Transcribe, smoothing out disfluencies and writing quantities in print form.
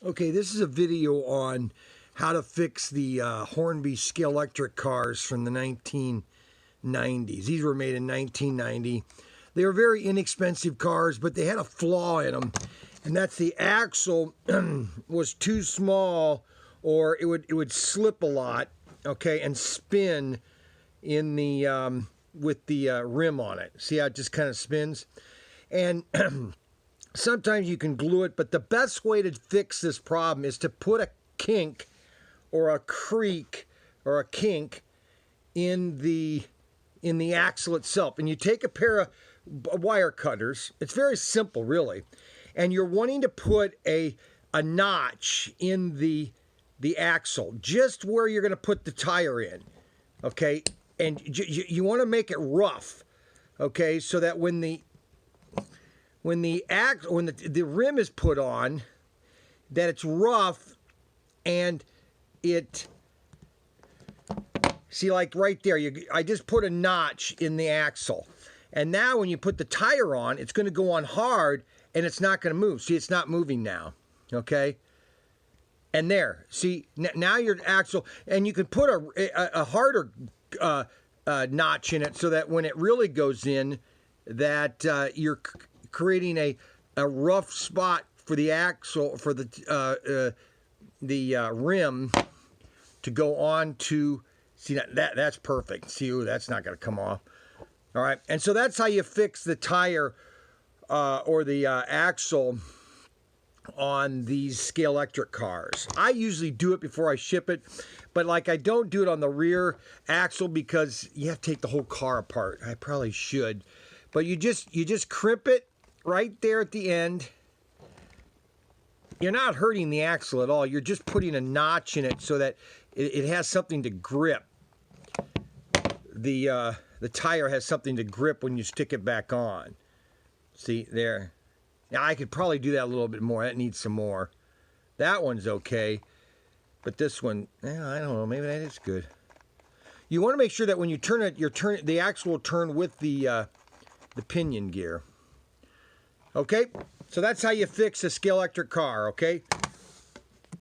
Okay, this is a video on how to fix the Hornby Scalexctric cars from the 1990s. These were made in 1990. They were very inexpensive cars, but they had a flaw in them, and that's the axle was too small, or it would slip a lot, okay, and spin in the with the rim on it. See how it just kind of spins? And sometimes you can glue it, but the best way to fix this problem is to put a kink or a creak or a kink in the axle itself. And you take a pair of wire cutters. It's very simple, really. And you're wanting to put a notch in the axle, just where you're going to put the tire in, okay? And you want to make it rough, okay, so that when the rim is put on, that it's rough, and it, see, like right there, I just put a notch in the axle, and now when you put the tire on, it's going to go on hard, and it's not going to move. See, it's not moving now, okay? And there, see, now your axle, and you can put a harder notch in it so that when it really goes in, that you're creating a rough spot for the axle, for the rim to go on to. See, that's perfect. See, ooh, that's not going to come off. All right, and so that's how you fix the tire or the axle on these Scalexctric cars. I usually do it before I ship it, but like I don't do it on the rear axle because you have to take the whole car apart. I probably should, but you just crimp it right there at the end. You're not hurting the axle at all. You're just putting a notch in it so that it has something to grip. The tire has something to grip when you stick it back on. See there. Now I could probably do that a little bit more. That needs some more. That one's okay, but this one, I don't know. Maybe that is good. You want to make sure that when you turn it, the axle will turn with the pinion gear. Okay, so that's how you fix a Scalexctric car. Okay.